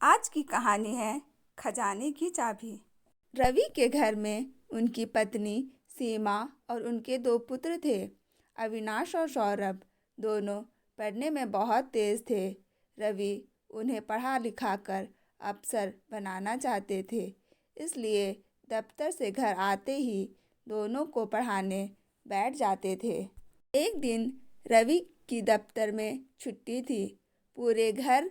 आज की कहानी है खजाने की चाबी। रवि के घर में उनकी पत्नी सीमा और उनके दो पुत्र थे, अविनाश और सौरभ। दोनों पढ़ने में बहुत तेज थे। रवि उन्हें पढ़ा लिखाकर अफसर बनाना चाहते थे, इसलिए दफ्तर से घर आते ही दोनों को पढ़ाने बैठ जाते थे। एक दिन रवि की दफ्तर में छुट्टी थी। पूरे घर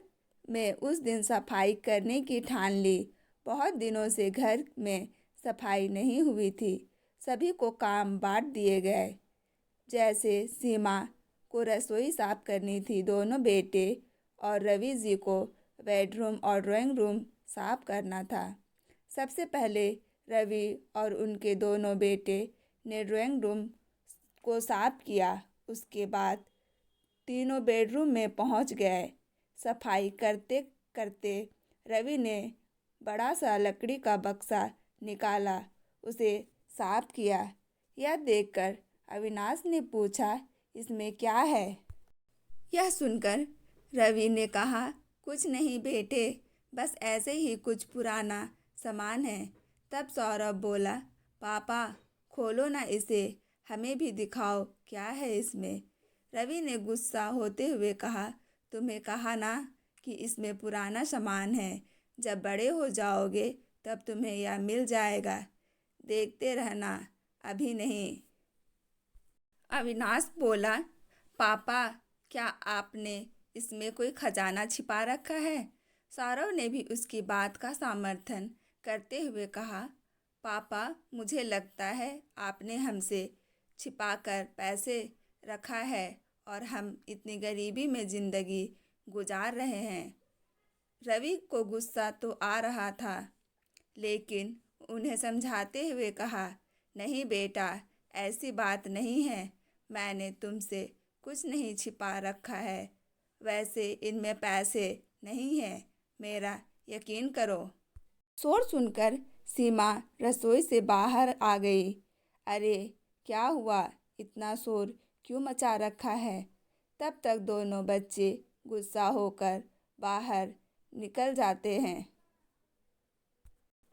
में उस दिन सफाई करने की ठान ली। बहुत दिनों से घर में सफाई नहीं हुई थी। सभी को काम बांट दिए गए। जैसे सीमा को रसोई साफ करनी थी, दोनों बेटे और रवि जी को बेडरूम और ड्राइंग रूम साफ करना था। सबसे पहले रवि और उनके दोनों बेटे ने ड्राइंग रूम को साफ किया। उसके बाद तीनों बेडरूम में पहुंच गए। सफाई करते करते रवि ने बड़ा सा लकड़ी का बक्सा निकाला, उसे साफ किया। यह देखकर अविनाश ने पूछा, इसमें क्या है? यह सुनकर रवि ने कहा, कुछ नहीं बेटे, बस ऐसे ही कुछ पुराना सामान है। तब सौरभ बोला, पापा खोलो ना इसे, हमें भी दिखाओ क्या है इसमें। रवि ने गुस्सा होते हुए कहा, तुम्हें कहा ना कि इसमें पुराना सामान है। जब बड़े हो जाओगे तब तुम्हें यह मिल जाएगा, देखते रहना, अभी नहीं। अविनाश बोला, पापा क्या आपने इसमें कोई खजाना छिपा रखा है? सौरभ ने भी उसकी बात का समर्थन करते हुए कहा, पापा मुझे लगता है आपने हमसे छिपाकर पैसे रखा है और हम इतनी गरीबी में ज़िंदगी गुजार रहे हैं। रवि को गुस्सा तो आ रहा था, लेकिन उन्हें समझाते हुए कहा, नहीं बेटा, ऐसी बात नहीं है, मैंने तुमसे कुछ नहीं छिपा रखा है। वैसे इनमें पैसे नहीं हैं, मेरा यकीन करो। शोर सुनकर सीमा रसोई से बाहर आ गई। अरे क्या हुआ, इतना शोर क्यों मचा रखा है? तब तक दोनों बच्चे गुस्सा होकर बाहर निकल जाते हैं।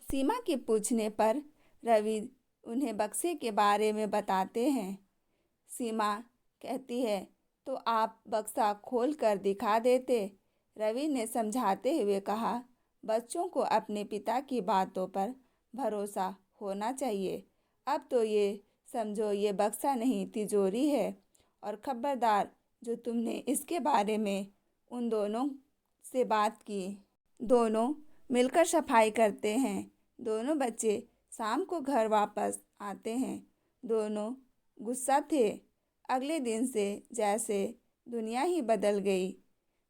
सीमा के पूछने पर रवि उन्हें बक्से के बारे में बताते हैं। सीमा कहती है, तो आप बक्सा खोल कर दिखा देते। रवि ने समझाते हुए कहा, बच्चों को अपने पिता की बातों पर भरोसा होना चाहिए। अब तो ये समझो ये बक्सा नहीं, तिजोरी है। और खबरदार, जो तुमने इसके बारे में उन दोनों से बात की। दोनों मिलकर सफाई करते हैं। दोनों बच्चे शाम को घर वापस आते हैं। दोनों गुस्सा थे। अगले दिन से जैसे दुनिया ही बदल गई।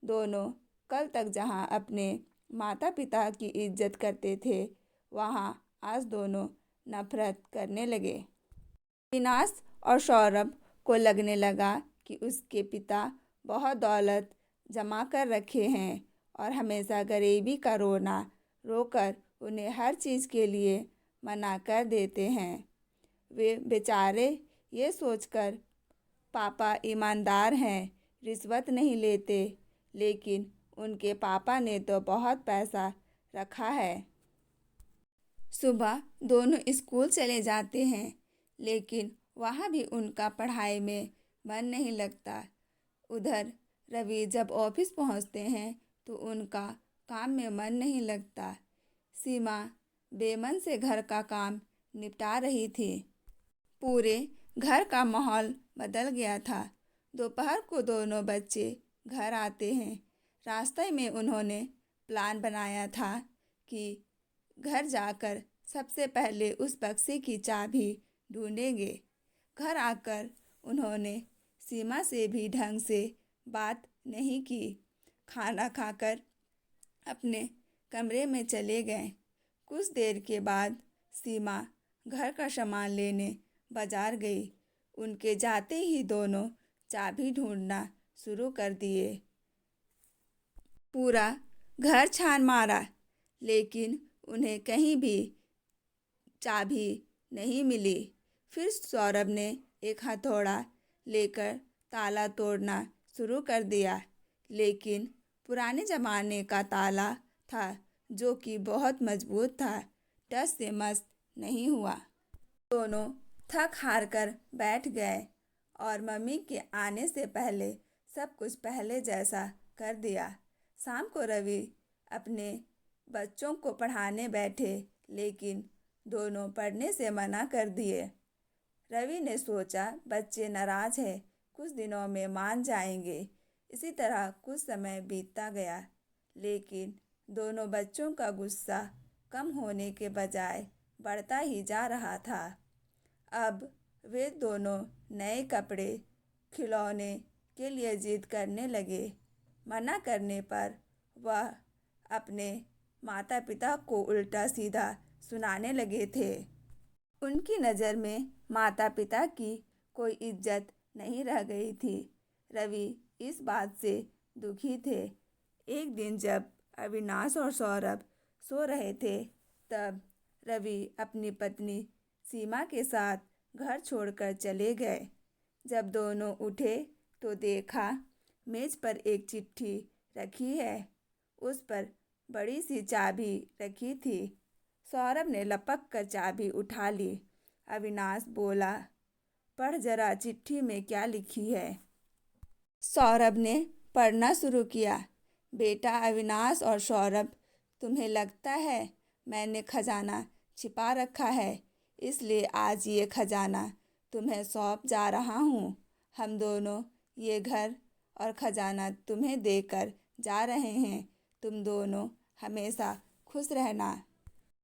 दोनों कल तक जहां अपने माता पिता की इज्जत करते थे, वहां आज दोनों नफरत करने लगे। विनाश और सौरभ को लगने लगा कि उसके पिता बहुत दौलत जमा कर रखे हैं और हमेशा गरीबी का रोना रोकर उन्हें हर चीज़ के लिए मना कर देते हैं। वे बेचारे ये सोचकर पापा ईमानदार हैं, रिश्वत नहीं लेते, लेकिन उनके पापा ने तो बहुत पैसा रखा है। सुबह दोनों स्कूल चले जाते हैं, लेकिन वहाँ भी उनका पढ़ाई में मन नहीं लगता। उधर रवि जब ऑफिस पहुँचते हैं तो उनका काम में मन नहीं लगता। सीमा बेमन से घर का काम निपटा रही थी। पूरे घर का माहौल बदल गया था। दोपहर को दोनों बच्चे घर आते हैं। रास्ते में उन्होंने प्लान बनाया था कि घर जाकर सबसे पहले उस बक्से की चाबी ढूंढेंगे। घर आकर उन्होंने सीमा से भी ढंग से बात नहीं की। खाना खाकर अपने कमरे में चले गए। कुछ देर के बाद सीमा घर का सामान लेने बाजार गई। उनके जाते ही दोनों चाबी ढूंढना शुरू कर दिए। पूरा घर छान मारा, लेकिन उन्हें कहीं भी चाबी नहीं मिली। फिर सौरभ ने एक हथौड़ा लेकर ताला तोड़ना शुरू कर दिया, लेकिन पुराने ज़माने का ताला था जो कि बहुत मजबूत था, टस से मस नहीं हुआ। दोनों थक हार कर बैठ गए और मम्मी के आने से पहले सब कुछ पहले जैसा कर दिया। शाम को रवि अपने बच्चों को पढ़ाने बैठे, लेकिन दोनों पढ़ने से मना कर दिए। रवि ने सोचा बच्चे नाराज हैं, कुछ दिनों में मान जाएंगे। इसी तरह कुछ समय बीतता गया, लेकिन दोनों बच्चों का गुस्सा कम होने के बजाय बढ़ता ही जा रहा था। अब वे दोनों नए कपड़े, खिलौने के लिए जिद करने लगे। मना करने पर वह अपने माता पिता को उल्टा सीधा सुनाने लगे थे। उनकी नज़र में माता पिता की कोई इज्जत नहीं रह गई थी। रवि इस बात से दुखी थे। एक दिन जब अविनाश और सौरभ सो रहे थे, तब रवि अपनी पत्नी सीमा के साथ घर छोड़कर चले गए। जब दोनों उठे तो देखा मेज पर एक चिट्ठी रखी है। उस पर बड़ी सी चाबी रखी थी। सौरभ ने लपक कर चाबी उठा ली। अविनाश बोला, पढ़ जरा चिट्ठी में क्या लिखी है। सौरभ ने पढ़ना शुरू किया। बेटा अविनाश और सौरभ, तुम्हें लगता है मैंने खजाना छिपा रखा है, इसलिए आज ये खजाना तुम्हें सौंप जा रहा हूँ। हम दोनों ये घर और खजाना तुम्हें देकर जा रहे हैं। तुम दोनों हमेशा खुश रहना।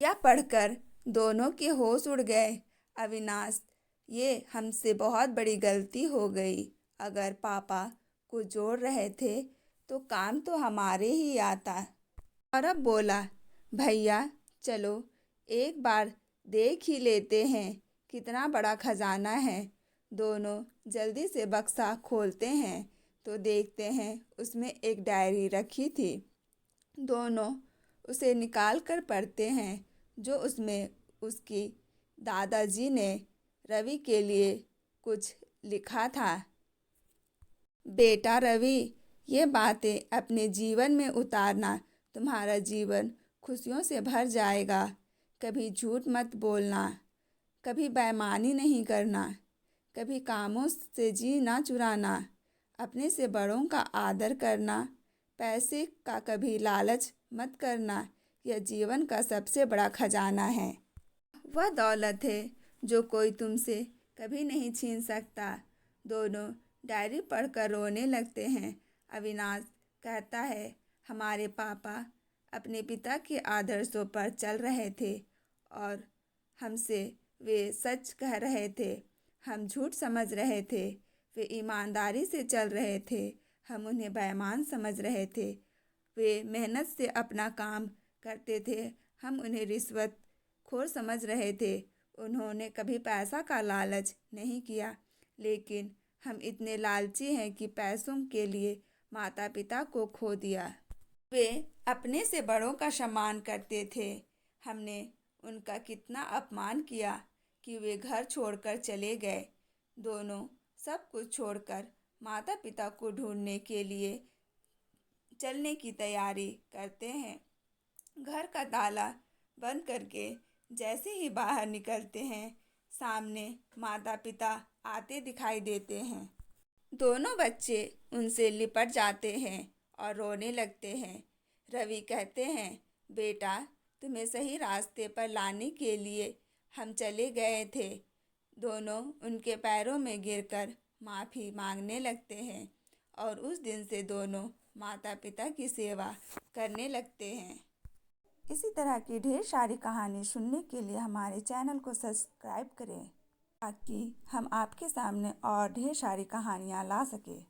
यह पढ़कर दोनों के होश उड़ गए। अविनाश, ये हमसे बहुत बड़ी गलती हो गई। अगर पापा को जोड़ रहे थे तो काम तो हमारे ही आता। सौरभ बोला, भैया चलो एक बार देख ही लेते हैं कितना बड़ा खजाना है। दोनों जल्दी से बक्सा खोलते हैं तो देखते हैं उसमें एक डायरी रखी थी। दोनों उसे निकाल कर पढ़ते हैं, जो उसमें उसकी दादाजी ने रवि के लिए कुछ लिखा था। बेटा रवि, ये बातें अपने जीवन में उतारना, तुम्हारा जीवन खुशियों से भर जाएगा। कभी झूठ मत बोलना, कभी बेईमानी नहीं करना, कभी कामों से जी ना चुराना, अपने से बड़ों का आदर करना, पैसे का कभी लालच मत करना। यह जीवन का सबसे बड़ा खजाना है। वह दौलत है जो कोई तुमसे कभी नहीं छीन सकता। दोनों डायरी पढ़कर रोने लगते हैं। अविनाश कहता है, हमारे पापा अपने पिता के आदर्शों पर चल रहे थे और हमसे वे सच कह रहे थे। हम झूठ समझ रहे थे। वे ईमानदारी से चल रहे थे, हम उन्हें बेईमान समझ रहे थे। वे मेहनत से अपना काम करते थे, हम उन्हें रिश्वत खोर समझ रहे थे। उन्होंने कभी पैसा का लालच नहीं किया, लेकिन हम इतने लालची हैं कि पैसों के लिए माता पिता को खो दिया। वे अपने से बड़ों का सम्मान करते थे। हमने उनका कितना अपमान किया कि वे घर छोड़कर चले गए। दोनों सब कुछ छोड़कर माता पिता को ढूंढने के लिए चलने की तैयारी करते हैं। घर का ताला बंद करके जैसे ही बाहर निकलते हैं, सामने माता पिता आते दिखाई देते हैं। दोनों बच्चे उनसे लिपट जाते हैं और रोने लगते हैं। रवि कहते हैं, बेटा तुम्हें सही रास्ते पर लाने के लिए हम चले गए थे। दोनों उनके पैरों में गिरकर माफ़ी मांगने लगते हैं और उस दिन से दोनों माता पिता की सेवा करने लगते हैं। इसी तरह की ढेर सारी कहानी सुनने के लिए हमारे चैनल को सब्सक्राइब करें, ताकि हम आपके सामने और ढेर सारी कहानियाँ ला सकें।